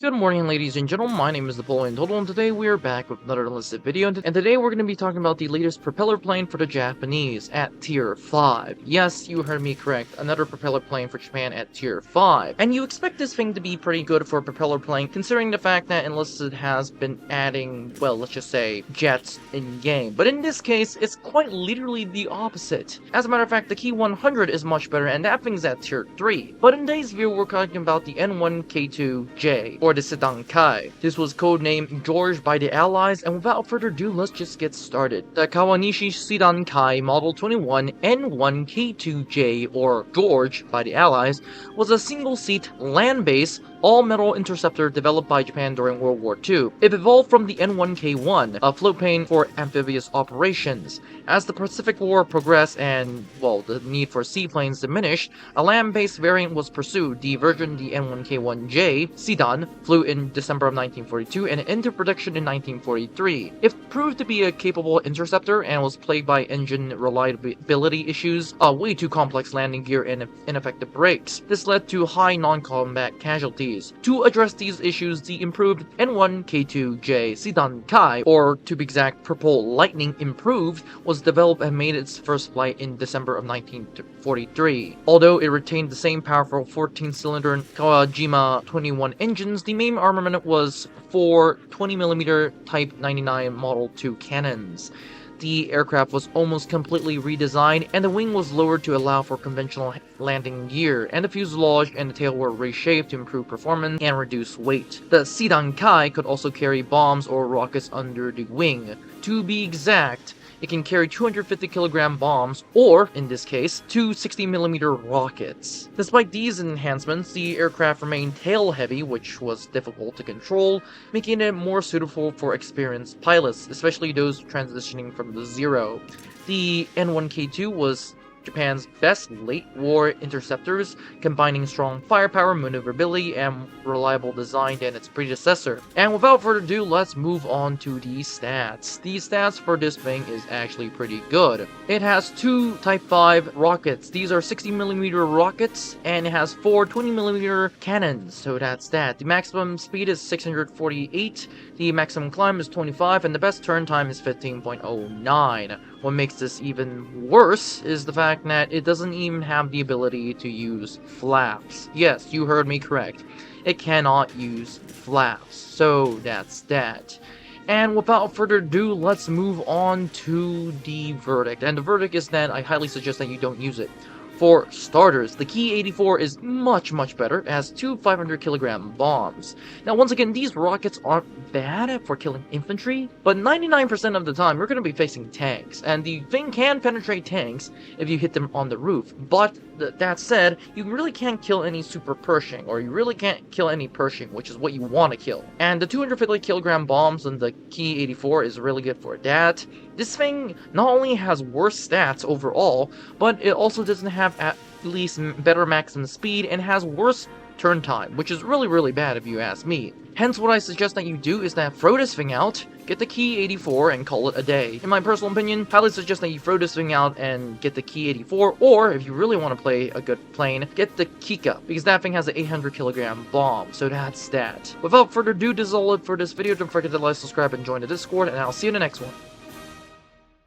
Good morning, ladies and gentlemen. My name is Napoleon and today we are back with another Enlisted video. And today we're going to be talking about the latest propeller plane for the Japanese at Tier 5. Yes, you heard me correct. Another propeller plane for Japan at Tier 5. And you expect this thing to be pretty good for a propeller plane, considering the fact that Enlisted has been adding, well, let's just say, jets in-game. But in this case, it's quite literally the opposite. As a matter of fact, the Key 100 is much better, and that thing's at Tier 3. But in today's video, we're talking about the N1K2J, or the Sedan Kai. This was codenamed George by the Allies, and without further ado, let's just get started. The Kawanishi Sedan Kai Model 21 N1K2J, or George by the Allies, was a single-seat, land-based, all-metal interceptor developed by Japan during World War II. It evolved from the N1K1, a float plane for amphibious operations. As the Pacific War progressed and, well, the need for seaplanes diminished, a land-based variant was pursued. The version, the N1K1J Sedan, flew in December of 1942 and entered production in 1943. It proved to be a capable interceptor and was plagued by engine reliability issues, way too complex landing gear, and ineffective brakes. This led to high non-combat casualties. To address these issues, the improved N1K2J Sedan Kai, or to be exact, Purple Lightning Improved, was developed and made its first flight in December of 1943. Although it retained the same powerful 14-cylinder Kawajima 21 engines, the main armament was 4 20mm Type 99 Model 2 cannons. The aircraft was almost completely redesigned, and the wing was lowered to allow for conventional landing gear, and the fuselage and the tail were reshaped to improve performance and reduce weight. The Sedan Kai could also carry bombs or rockets under the wing. To be exact, it can carry 250kg bombs, or, in this case, 2 60mm rockets. Despite these enhancements, the aircraft remained tail-heavy, which was difficult to control, making it more suitable for experienced pilots, especially those transitioning from the Zero. The N1K2 was Japan's best late-war interceptors, combining strong firepower, maneuverability, and reliable design than its predecessor. And without further ado, let's move on to the stats. The stats for this thing is actually pretty good. It has 2 Type 5 rockets. These are 60mm rockets, and it has 4 20mm cannons, so that's that. The maximum speed is 648, the maximum climb is 25, and the best turn time is 15.09. What makes this even worse is the fact that it doesn't even have the ability to use flaps. Yes, you heard me correct. It cannot use flaps, so that's that. And without further ado, let's move on to the verdict. And the verdict is that I highly suggest that you don't use it. For starters, the Key 84 is much better. It has 2 500kg bombs. Now, once again, these rockets aren't bad for killing infantry, but 99% of the time, you're going to be facing tanks, and the thing can penetrate tanks if you hit them on the roof. But that said, you really can't kill any super Pershing, or you really can't kill any Pershing, which is what you want to kill. And the 250kg bombs on the Key 84 is really good for that. This thing not only has worse stats overall, but it also doesn't have at least better maximum speed and has worse turn time, which is really bad if you ask me. Hence, what I suggest that you do is that throw this thing out, get the Key 84, and call it a day. In my personal opinion, I highly suggest that you throw this thing out and get the Key 84, or if you really want to play a good plane, get the Kika, because that thing has an 800kg bomb, so that's that. Without further ado, this is all it for this video. Don't forget to like, subscribe, and join the Discord, and I'll see you in the next one.